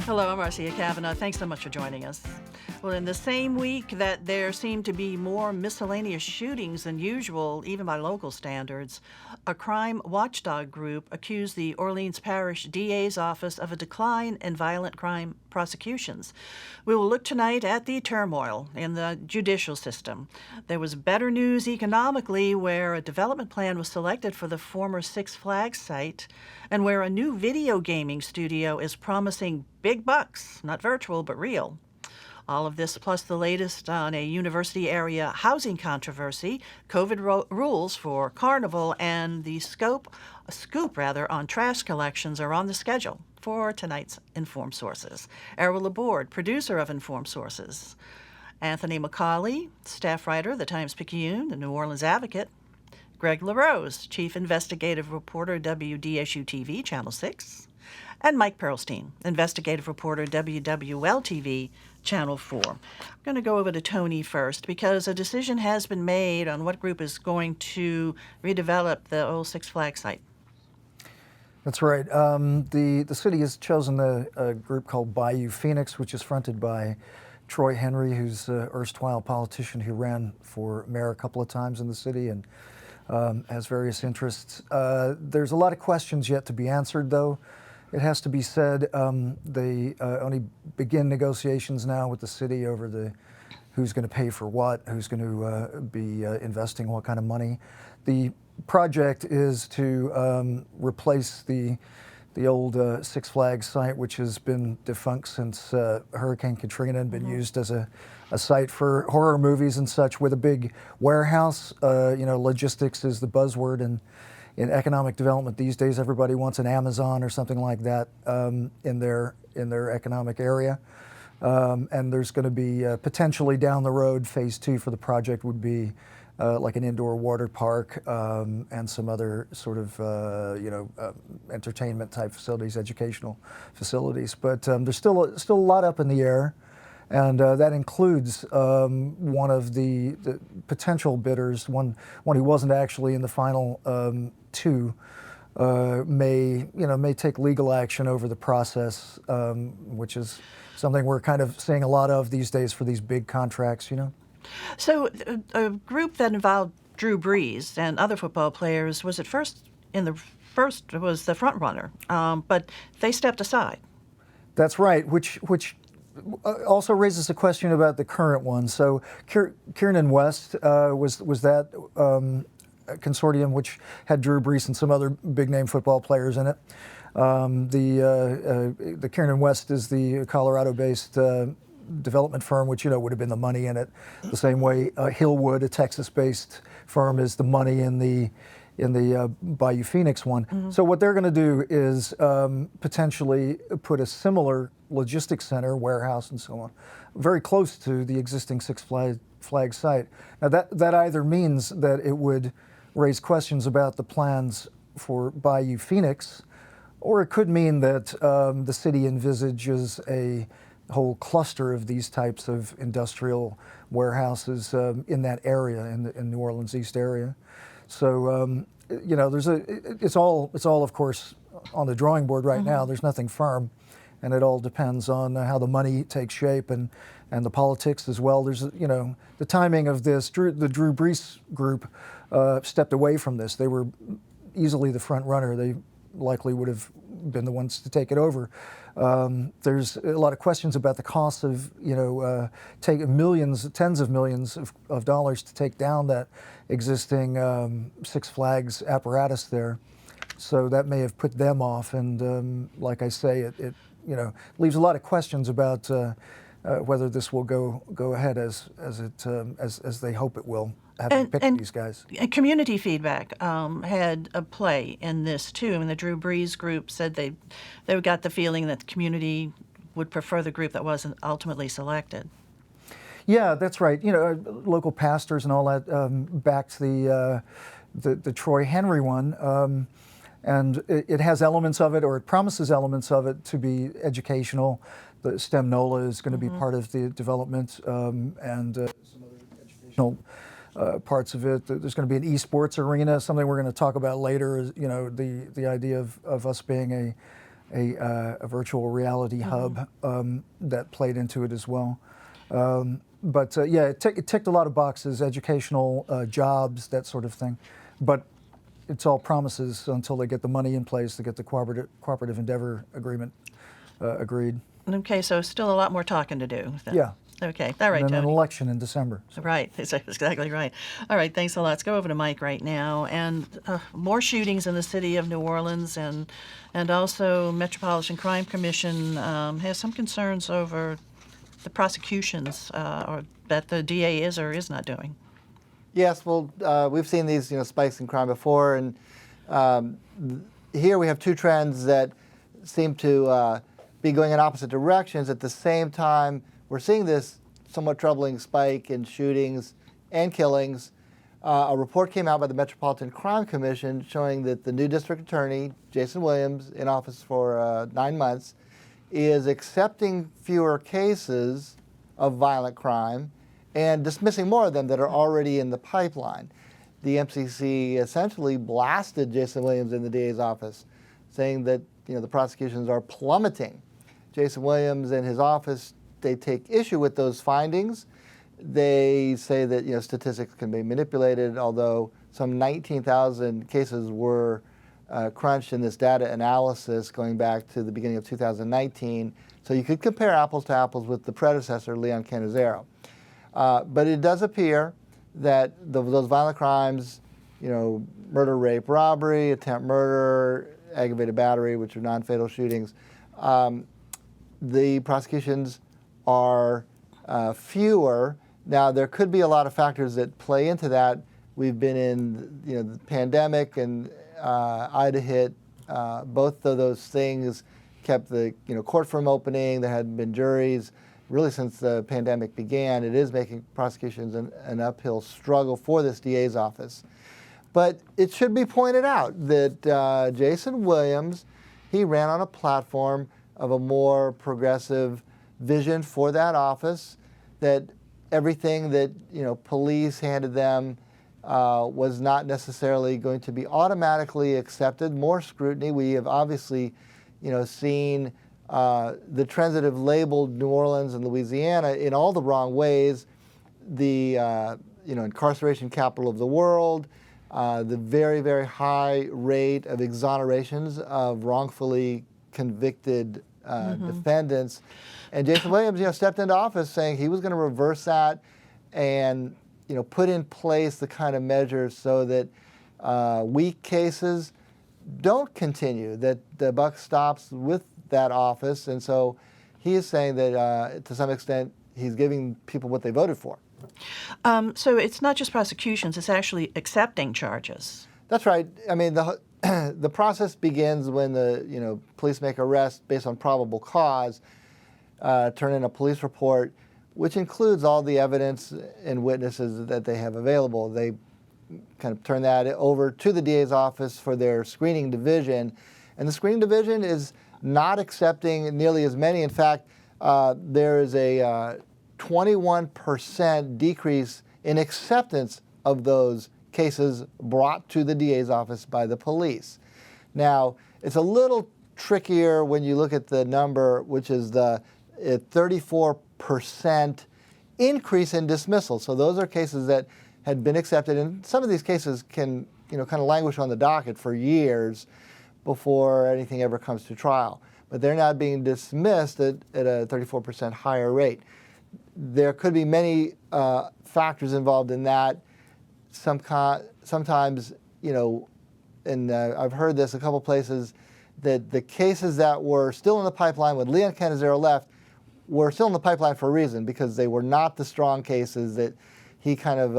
Hello, I'm Marcia Cavanaugh. Thanks so much for joining us. Well, in the same week that there seemed to be more miscellaneous shootings than usual, even by local standards, a crime watchdog group accused the Orleans Parish DA's office of a decline in violent crime prosecutions. We will look tonight at the turmoil in the judicial system. There was better news economically, where a development plan was selected for the former Six Flags site, and where a new video gaming studio is promising big bucks, not virtual, but real. All of this plus the latest on a university area housing controversy, COVID rules for Carnival, and the scoop on trash collections are on the schedule for tonight's Informed Sources. Errol, Laborde, producer of Informed Sources. Anthony McAuley, staff writer, the Times-Picayune, the New Orleans Advocate. Greg LaRose, chief investigative reporter, WDSU TV, Channel 6. And Mike Perlstein, investigative reporter, WWL TV, Channel 4. I'm going to go over to Tony first because a decision has been made on what group is going to redevelop the old Six Flags site. That's right. The city has chosen a group called Bayou Phoenix, which is fronted by Troy Henry, who's an erstwhile politician who ran for mayor a couple of times in the city and has various interests. There's a lot of questions yet to be answered, though. It has to be said, they only begin negotiations now with the city over who's going to pay for what, who's going to be investing what kind of money. The project is to replace the old Six Flags site, which has been defunct since Hurricane Katrina and been used as a site for horror movies and such, with a big warehouse. Logistics is the buzzword in economic development these days. Everybody wants an Amazon or something like that in their economic area. And there's going to be potentially down the road, phase 2 for the project would be like an indoor water park and some other sort of entertainment type facilities, educational facilities. But there's still a lot up in the air. And that includes one of the potential bidders, one who wasn't actually in the final two, may take legal action over the process, which is something we're kind of seeing a lot of these days for these big contracts, So a group that involved Drew Brees and other football players was at first was the front runner, but they stepped aside. That's right, which also raises a question about the current one. So Kiernan West was that consortium which had Drew Brees and some other big-name football players in it. The Kiernan West is the Colorado-based development firm, which would have been the money in it. The same way Hillwood, a Texas-based firm, is the money in the Bayou Phoenix one. Mm-hmm. So what they're going to do is potentially put a similar logistics center, warehouse, and so on, very close to the existing Six Flags site. Now that either means that it would raise questions about the plans for Bayou Phoenix, or it could mean that the city envisages a whole cluster of these types of industrial warehouses in that area, in New Orleans East area. So it's all of course on the drawing board right now. There's nothing firm, and it all depends on how the money takes shape and the politics as well. There's the timing of this. The Drew Brees group stepped away from this. They were easily the front runner. They likely would have been the ones to take it over. There's a lot of questions about the cost of taking millions, tens of millions of dollars to take down that existing Six Flags apparatus there. So that may have put them off, and like I say, it leaves a lot of questions about whether this will go ahead as they hope it will. Having picked these guys. And community feedback had a play in this too. And the Drew Brees group said they got the feeling that the community would prefer the group that wasn't ultimately selected. Yeah, that's right. Local pastors and all that backed the Troy Henry one. And it has elements of it, or it promises elements of it, to be educational. The STEM NOLA is going to be part of the development, and some other educational parts of it. There's going to be an esports arena, something we're going to talk about later. Is the idea of us being a virtual reality hub that played into it as well. But yeah, it ticked a lot of boxes: educational, jobs, that sort of thing. But it's all promises until they get the money in place to get the cooperative endeavor agreement agreed. Okay, so still a lot more talking to do. Then. Yeah. Okay, all right, And then an Tony. election in December. So. Right, that's exactly right. All right, thanks a lot. Let's go over to Mike right now. And more shootings in the city of New Orleans, and also Metropolitan Crime Commission has some concerns over the prosecutions or that the DA is or is not doing. Yes, well, we've seen these spikes in crime before, and here we have two trends that seem to be going in opposite directions. At the same time, we're seeing this somewhat troubling spike in shootings and killings. A report came out by the Metropolitan Crime Commission showing that the new district attorney, Jason Williams, in office for 9 months, is accepting fewer cases of violent crime and dismissing more of them that are already in the pipeline. The MCC essentially blasted Jason Williams in the DA's office, saying that the prosecutions are plummeting. Jason Williams and his office, they take issue with those findings. They say that statistics can be manipulated, although some 19,000 cases were crunched in this data analysis going back to the beginning of 2019. So you could compare apples to apples with the predecessor, Leon Canizero. But it does appear that those violent crimes, murder, rape, robbery, attempt murder, aggravated battery, which are non-fatal shootings, the prosecutions are fewer. Now, there could be a lot of factors that play into that. We've been in the pandemic, and Ida hit. Both of those things kept the court from opening. There hadn't been juries really since the pandemic began. It is making prosecutions an uphill struggle for this DA's office. But it should be pointed out that Jason Williams, he ran on a platform of a more progressive vision for that office, that everything that police handed them was not necessarily going to be automatically accepted. More scrutiny. We have obviously seen the trends that have labeled New Orleans and Louisiana in all the wrong ways. The incarceration capital of the world, the very, very high rate of exonerations of wrongfully convicted defendants. And Jason Williams, stepped into office saying he was going to reverse that and, put in place the kind of measures so that weak cases don't continue, that the buck stops with that office. And so he is saying that to some extent he's giving people what they voted for. So it's not just prosecutions, it's actually accepting charges. That's right. I mean, the process begins when the police make arrests based on probable cause, turn in a police report, which includes all the evidence and witnesses that they have available. They kind of turn that over to the DA's office for their screening division, and the screening division is not accepting nearly as many. In fact, there is a 21% decrease in acceptance of those cases brought to the DA's office by the police. Now, it's a little trickier when you look at the number, which is the 34% increase in dismissal. So those are cases that had been accepted, and some of these cases can, kind of languish on the docket for years before anything ever comes to trial. But they're not being dismissed at a 34% higher rate. There could be many factors involved in that. Sometimes, and I've heard this a couple places, that the cases that were still in the pipeline when Leon Canizero left were still in the pipeline for a reason, because they were not the strong cases that he kind of,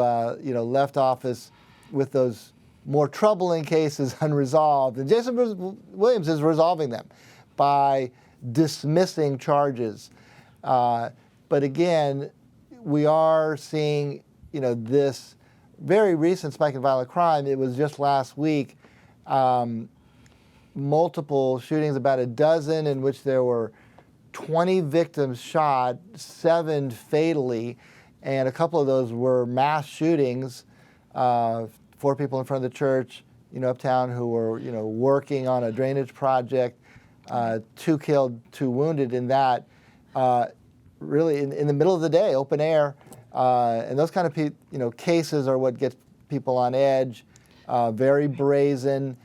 left office with those more troubling cases unresolved. And Jason Williams is resolving them by dismissing charges. But again, we are seeing, this very recent spike in violent crime. It was just last week, multiple shootings, about a dozen, in which there were 20 victims shot, 7 fatally, and a couple of those were mass shootings. 4 people in front of the church, uptown, who were, working on a drainage project. 2 killed, 2 wounded in that, really in the middle of the day, open air. And those kind of cases are what gets people on edge, very brazen.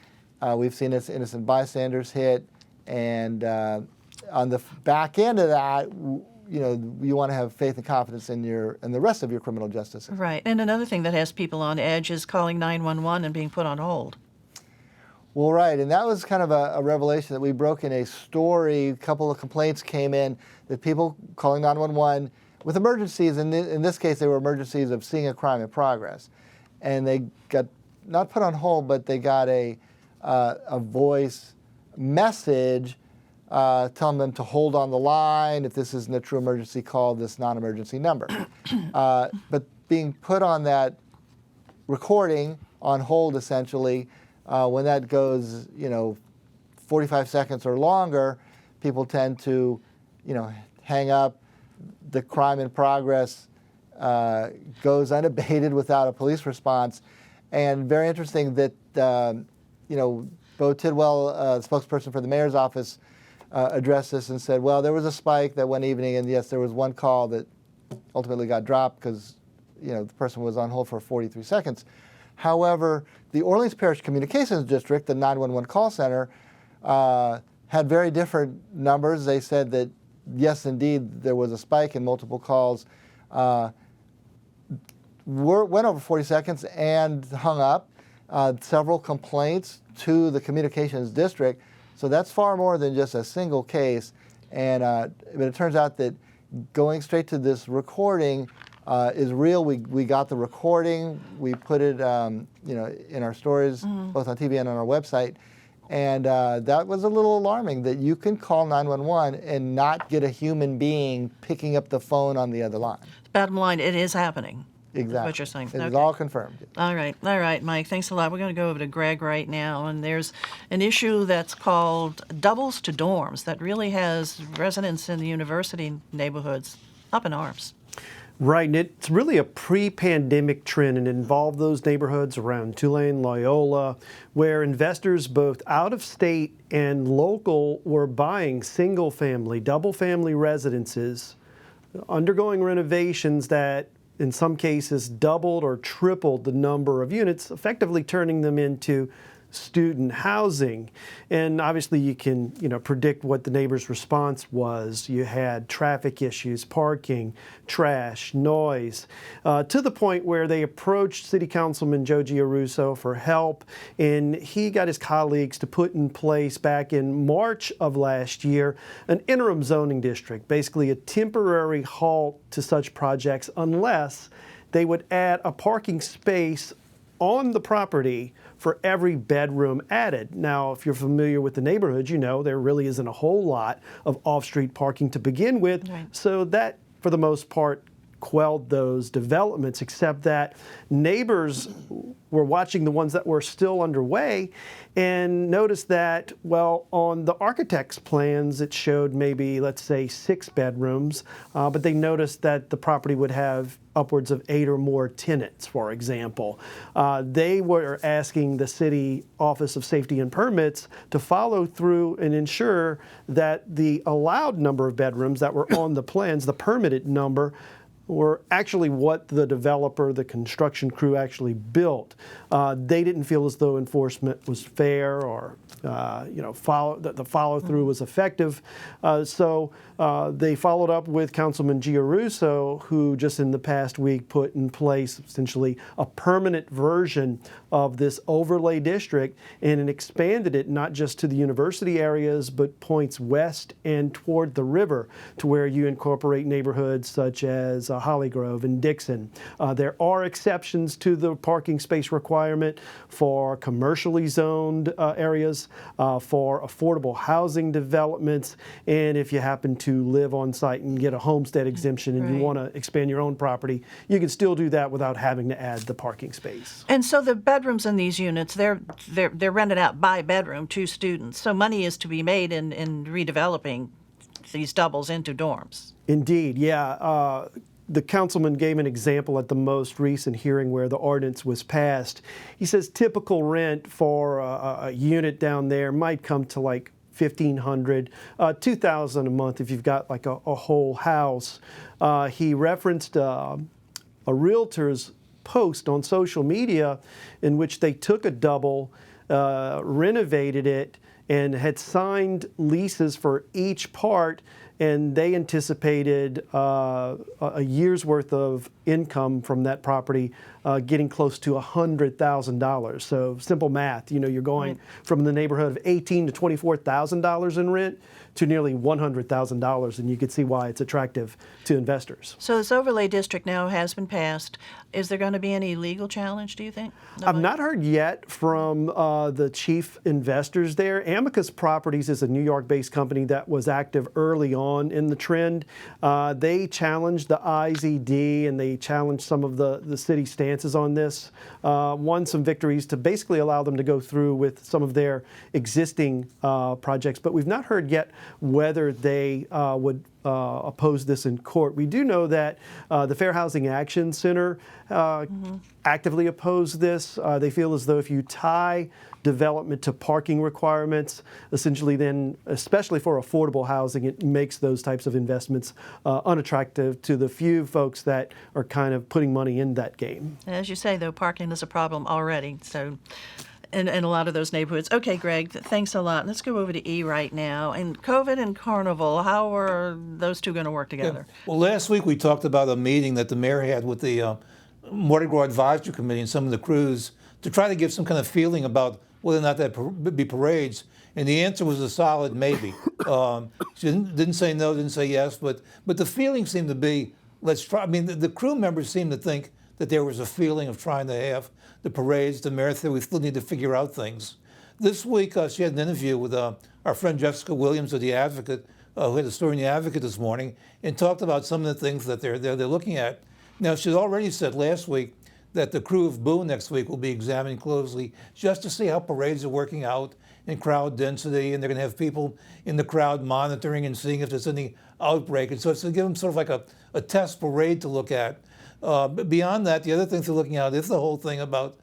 We've seen innocent bystanders hit. And on the back end of that, you want to have faith and confidence in the rest of your criminal justice system. Right. And another thing that has people on edge is calling 911 and being put on hold. Well, right, and that was kind of a revelation that we broke in a story. A couple of complaints came in that people calling 911 with emergencies, and in this case they were emergencies of seeing a crime in progress. And they got not put on hold, but they got a voice message telling them to hold on the line. If this isn't a true emergency, call this non-emergency number. But being put on that recording on hold, essentially, when that goes, 45 seconds or longer, people tend to, hang up. The crime in progress goes unabated without a police response. And very interesting that, Bo Tidwell, the spokesperson for the mayor's office, addressed this and said, well, there was a spike that one evening, and yes, there was one call that ultimately got dropped because, the person was on hold for 43 seconds. However, the Orleans Parish Communications District, the 911 call center, had very different numbers. They said that, yes, indeed, there was a spike in multiple calls, went over 40 seconds and hung up. Several complaints to the communications district. So that's far more than just a single case. And but it turns out that going straight to this recording is real. We got the recording. We put it, in our stories, both on TV and on our website. And that was a little alarming that you can call 911 and not get a human being picking up the phone on the other line. Bottom line, it is happening. Exactly. What you're saying. It's Okay. all confirmed. All right, Mike. Thanks a lot. We're going to go over to Greg right now, and there's an issue that's called doubles to dorms that really has residents in the university neighborhoods up in arms. Right, and it's really a pre-pandemic trend and involved those neighborhoods around Tulane, Loyola, where investors both out of state and local were buying single-family, double-family residences, undergoing renovations that in some cases doubled or tripled the number of units, effectively turning them into student housing. And obviously you can predict what the neighbors' response was. You had traffic issues, parking, trash, noise, to the point where they approached City Councilman Joe Giarrusso for help, and he got his colleagues to put in place back in March of last year an interim zoning district, basically a temporary halt to such projects unless they would add a parking space on the property for every bedroom added. Now, if you're familiar with the neighborhood, there really isn't a whole lot of off-street parking to begin with. Right. So that, for the most part, quelled those developments, except that neighbors were watching the ones that were still underway and noticed that, well, on the architect's plans, it showed maybe, let's say, 6 bedrooms, but they noticed that the property would have upwards of 8 or more tenants, for example. They were asking the City Office of Safety and Permits to follow through and ensure that the allowed number of bedrooms that were on the plans, the permitted number, were actually what the developer, the construction crew actually built. They didn't feel as though enforcement was fair or the follow-through was effective. So they followed up with Councilman Giarrusso, who just in the past week put in place essentially a permanent version of this overlay district and expanded it not just to the university areas, but points west and toward the river to where you incorporate neighborhoods such as Holly Grove and Dixon. There are exceptions to the parking space requirement for commercially zoned areas, for affordable housing developments, and if you happen to live on site and get a homestead exemption and you want to expand your own property, you can still do that without having to add the parking space. And so the bedrooms in these units, they're rented out by bedroom to students. So money is to be made in redeveloping these doubles into dorms. Indeed, yeah. The councilman gave an example at the most recent hearing where the ordinance was passed. He says typical rent for a unit down there might come to like $1,500, $2,000 a month if you've got like a whole house. He referenced a realtor's post on social media in which they took a double, renovated it, and had signed leases for each part, and they anticipated a year's worth of income from that property, getting close to $100,000. So simple math, you're going from the neighborhood of $18,000 to $24,000 in rent to nearly $100,000, and you can see why it's attractive to investors. So this overlay district now has been passed. Is there going to be any legal challenge, do you think? I've not heard yet from the chief investors there. Amicus Properties is a New York-based company that was active early on in the trend. They challenged the IZD and they challenged some of the city stances on this, won some victories to basically allow them to go through with some of their existing projects. But we've not heard yet whether they would oppose this in court. We do know that the Fair Housing Action Center actively opposed this. They feel as though if you tie development to parking requirements, essentially then, especially for affordable housing, it makes those types of investments unattractive to the few folks that are kind of putting money in that game. As you say, though, parking is a problem already. So. In a lot of those neighborhoods. Okay, Greg, thanks a lot. Let's go over to E right now. And COVID and Carnival, how are those two going to work together? Yeah. Well, last week we talked about a meeting that the mayor had with the Mardi Gras Advisory Committee and some of the crews to try to give some kind of feeling about whether or not there'd be parades. And the answer was a solid maybe. She didn't say no, didn't say yes, but the feeling seemed to be, let's try. I mean, the crew members seemed to think that there was a feeling of trying to have the parades, the marathon. We still need to figure out things. This week, she had an interview with our friend Jessica Williams of The Advocate, who had a story in The Advocate this morning, and talked about some of the things that they're looking at. Now, she'd already said last week that the crew of Boo next week will be examining closely just to see how parades are working out in crowd density, and they're going to have people in the crowd monitoring and seeing if there's any outbreak. And so it's to give them sort of like a test parade to look at. But beyond that, the other things they're looking at is the whole thing about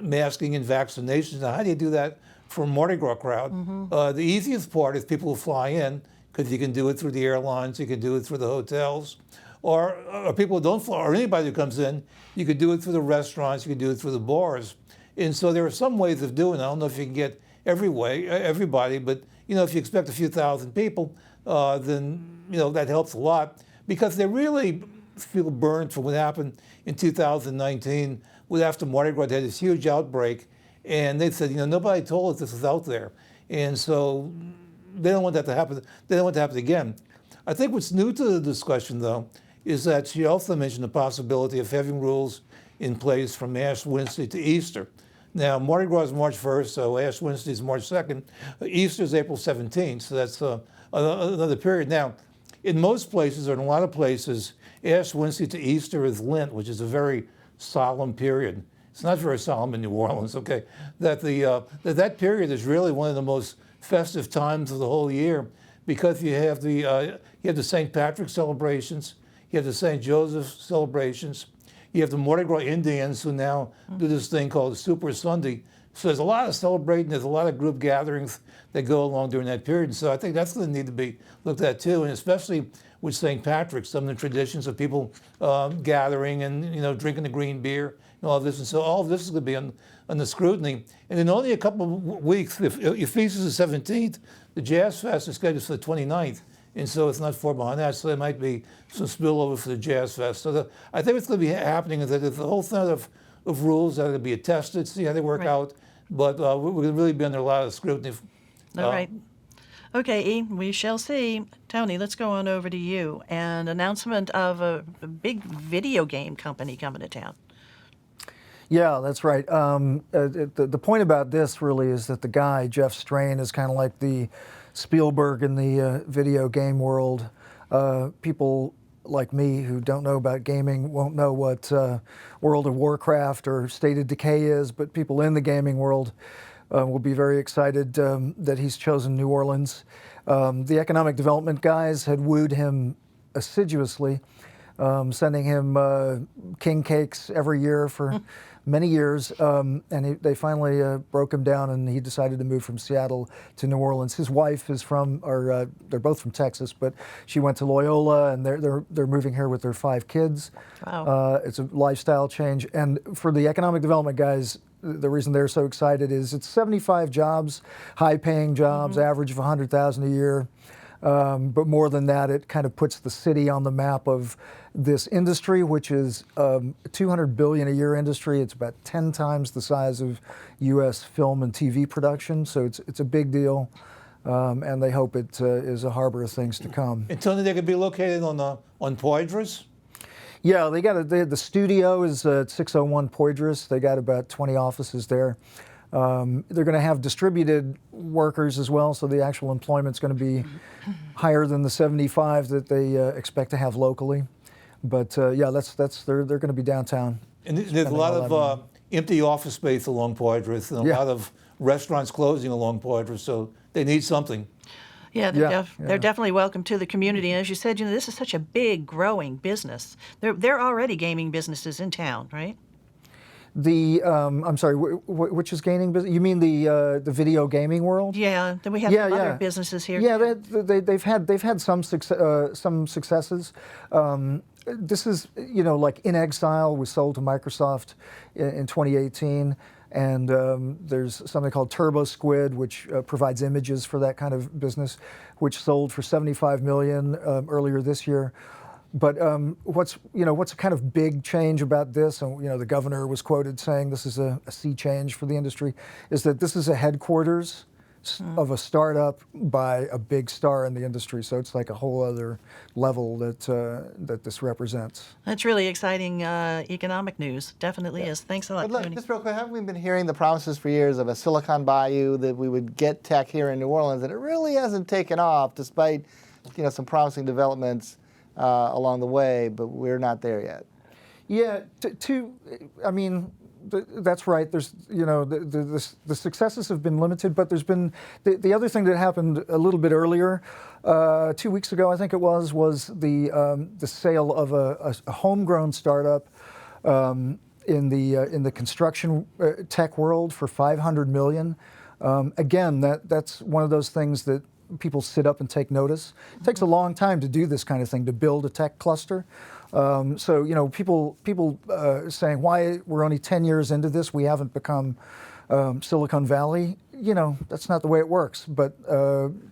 masking and vaccinations. Now, how do you do that for a Mardi Gras crowd? The easiest part is people who fly in, because you can do it through the airlines, you can do it through the hotels, or people who don't fly, or anybody who comes in, you could do it through the restaurants, you could do it through the bars. And so there are some ways of doing it. I don't know if you can get everybody, but if you expect a few thousand people, then that helps a lot, because they really feel burned from what happened in 2019 with after Mardi Gras. They had this huge outbreak, and they said, nobody told us this was out there. And so they don't want that to happen. They don't want it to happen again. I think what's new to the discussion, though, is that she also mentioned the possibility of having rules in place from Ash Wednesday to Easter. Now, Mardi Gras is March 1st, so Ash Wednesday is March 2nd. Easter is April 17th, so that's another period. Now, in most places, or in a lot of places, Ash Wednesday to Easter is Lent, which is a very solemn period. It's not very solemn in New Orleans, okay? That period is really one of the most festive times of the whole year, because you have the St. Patrick celebrations, you have the St. Joseph celebrations, you have the Mardi Gras Indians who now do this thing called Super Sunday. So there's a lot of celebrating, there's a lot of group gatherings that go along during that period. So I think that's going to need to be looked at too, and especially with St. Patrick's, some of the traditions of people gathering and drinking the green beer and all of this. And so all of this is going to be on the scrutiny. And in only a couple of weeks, if Feast is the 17th, the Jazz Fest is scheduled for the 29th. And so it's not far behind that. So there might be some spillover for the Jazz Fest. So I think what's going to be happening is that there's a whole set of rules that are going to be tested, see how they work out. But we're going to really be under a lot of scrutiny. All right. Okay, E, we shall see. Tony, let's go on over to you. An announcement of a big video game company coming to town. Yeah, that's right. The point about this really is that the guy, Jeff Strain, is kind of like the Spielberg in the video game world. People like me who don't know about gaming won't know what World of Warcraft or State of Decay is, but people in the gaming world will be very excited that he's chosen New Orleans. The economic development guys had wooed him assiduously sending him king cakes every year for many years, they finally broke him down, and he decided to move from Seattle to New Orleans. His wife is they're both from Texas, but she went to Loyola, and they're moving here with their 5 kids. Wow. It's a lifestyle change, and for the economic development guys, the reason they're so excited is it's 75 jobs, high-paying jobs, average of 100,000 a year. But more than that, it kind of puts the city on the map of this industry, which is $200 billion a year industry. It's about 10 times the size of U.S. film and TV production, so it's a big deal, and they hope it is a harbor of things to come. And Tony, they could be located on Poydras? Yeah, the studio is at 601 Poydras. They got about 20 offices there. They're going to have distributed workers as well, so the actual employment's going to be higher than the 75 that they expect to have locally. But yeah, they're going to be downtown. And there's a lot of empty office space along Poydras, and a lot of restaurants closing along Poydras, so they need something. Yeah, they're definitely welcome to the community. And as you said, this is such a big, growing business. There are already gaming businesses in town, right? I'm sorry, which is gaining business? You mean the video gaming world? Yeah, then we have other businesses here. Yeah, they've had some successes. This is, like In Exile was sold to Microsoft in 2018. And there's something called Turbo Squid, which provides images for that kind of business, which sold for $75 million earlier this year. But what's a kind of big change about this, and the governor was quoted saying this is a sea change for the industry, is that this is a headquarters of a startup by a big star in the industry. So it's like a whole other level that this represents. That's really exciting economic news. Definitely is. Thanks a lot, But look, Tony. just real quick, haven't we been hearing the promises for years of a Silicon Bayou, that we would get tech here in New Orleans, and it really hasn't taken off despite some promising developments along the way, but we're not there yet. Yeah, that's right. There's, the successes have been limited, but there's been the other thing that happened a little bit earlier, 2 weeks ago, I think it was the sale of a homegrown startup in the construction tech world for $500 million. Again, that's one of those things that people sit up and take notice. It takes a long time to do this kind of thing, to build a tech cluster. So people saying, why we're only 10 years into this, we haven't become Silicon Valley. That's not the way it works. But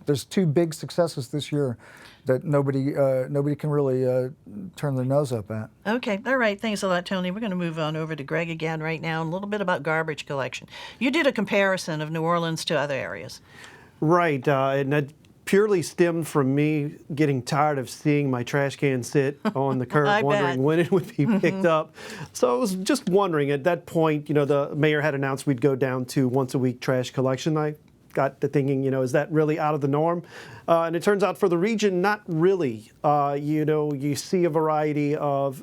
there's 2 big successes this year that nobody can really turn their nose up at. Okay, all right. Thanks a lot, Tony. We're going to move on over to Greg again right now, and a little bit about garbage collection. You did a comparison of New Orleans to other areas. Right, and that purely stemmed from me getting tired of seeing my trash can sit on the curb, wondering when it would be picked up. So I was just wondering, at that point, the mayor had announced we'd go down to once a week trash collection. I got to thinking, is that really out of the norm? And it turns out for the region, not really. You see a variety of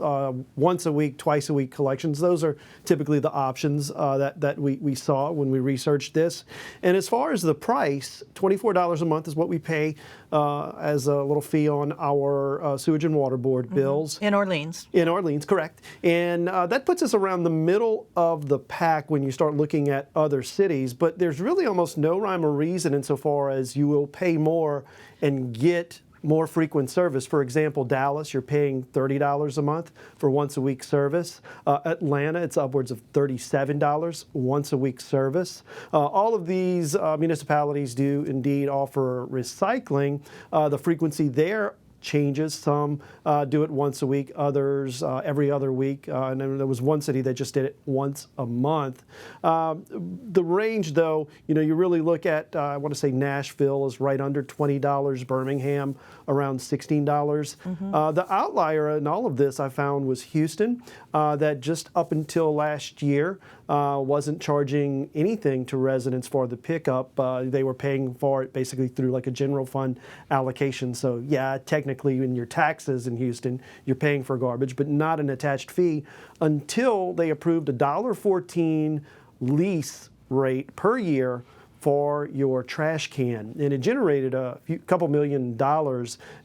once a week, twice a week collections. Those are typically the options that we saw when we researched this. And as far as the price, $24 a month is what we pay as a little fee on our sewage and water board bills. In Orleans. In Orleans, correct. And that puts us around the middle of the pack when you start looking at other cities. But there's really almost no rhyme or reason insofar as you will pay more and get more frequent service. For example, Dallas, you're paying $30 a month for once a week service. Atlanta, it's upwards of $37 once a week service. All of these municipalities do indeed offer recycling. The frequency there changes. Some do it once a week, others every other week. And then there was one city that just did it once a month. The range, though, you really look at, I want to say Nashville is right under $20, Birmingham around $16. The outlier in all of this I found was Houston, that just up until last year wasn't charging anything to residents for the pickup. They were paying for it basically through like a general fund allocation. So yeah, technically in your taxes in Houston, you're paying for garbage, but not an attached fee until they approved a $1.14 lease rate per year for your trash can, and it generated a couple $1 million.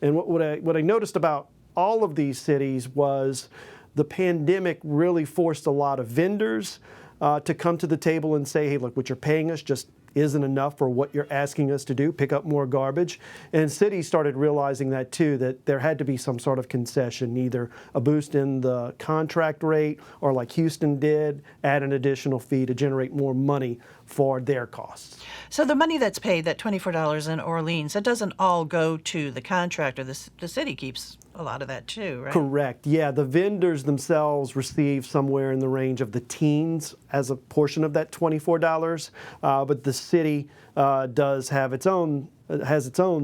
And what I noticed about all of these cities was the pandemic really forced a lot of vendors to come to the table and say, hey, look, what you're paying us just isn't enough for what you're asking us to do, pick up more garbage. And cities started realizing that too, that there had to be some sort of concession, either a boost in the contract rate or like Houston did, add an additional fee to generate more money for their costs. So the money that's paid, that $24 in Orleans, that doesn't all go to the contractor. The city keeps a lot of that too, right? Correct. Yeah, the vendors themselves receive somewhere in the range of the teens as a portion of that $24, but the city does have its own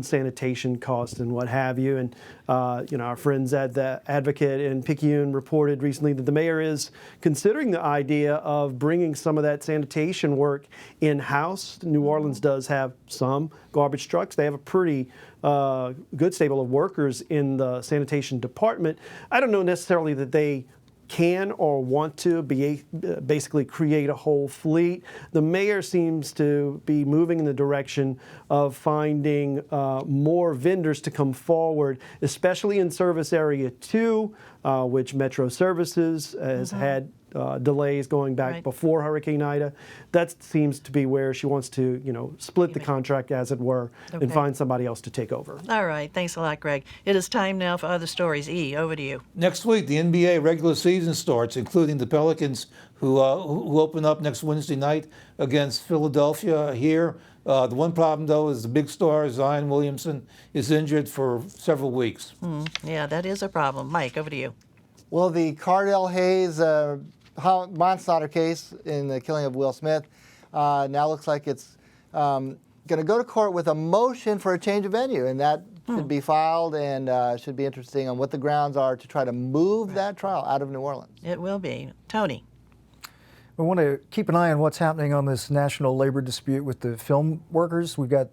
sanitation costs and what have you. And our friends at the Advocate in Picayune reported recently that the mayor is considering the idea of bringing some of that sanitation work in-house. New Orleans does have some garbage trucks. They have a pretty good stable of workers in the sanitation department. I don't know necessarily that they can or want to basically create a whole fleet. The mayor seems to be moving in the direction of finding more vendors to come forward, especially in Service Area 2, which Metro Services has had delays going back before Hurricane Ida. That seems to be where she wants to, split the contract, as it were, and find somebody else to take over. All right. Thanks a lot, Greg. It is time now for other stories. E, over to you. Next week, the NBA regular season starts, including the Pelicans, who open up next Wednesday night against Philadelphia here. The one problem, though, is the big star, Zion Williamson, is injured for several weeks. Yeah, that is a problem. Mike, over to you. Well, the Cardell Hayes manslaughter case in the killing of Will Smith now looks like it's going to go to court with a motion for a change of venue, and that should be filed and should be interesting on what the grounds are to try to move that trial out of New Orleans. It will be. Tony. We want to keep an eye on what's happening on this national labor dispute with the film workers. We've got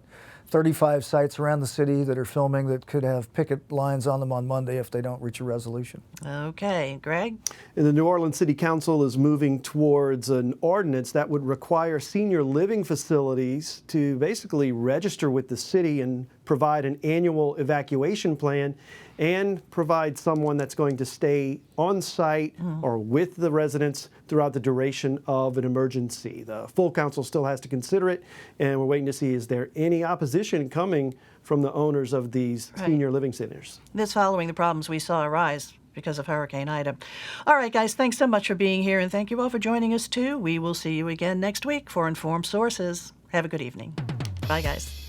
35 sites around the city that are filming that could have picket lines on them on Monday if they don't reach a resolution. Okay. Greg? And the New Orleans City Council is moving towards an ordinance that would require senior living facilities to basically register with the city and provide an annual evacuation plan and provide someone that's going to stay on site or with the residents throughout the duration of an emergency. The full council still has to consider it, and we're waiting to see, is there any opposition coming from the owners of these senior living centers? This following the problems we saw arise because of Hurricane Ida. All right, guys, thanks so much for being here, and thank you all for joining us, too. We will see you again next week for Informed Sources. Have a good evening. Bye, guys.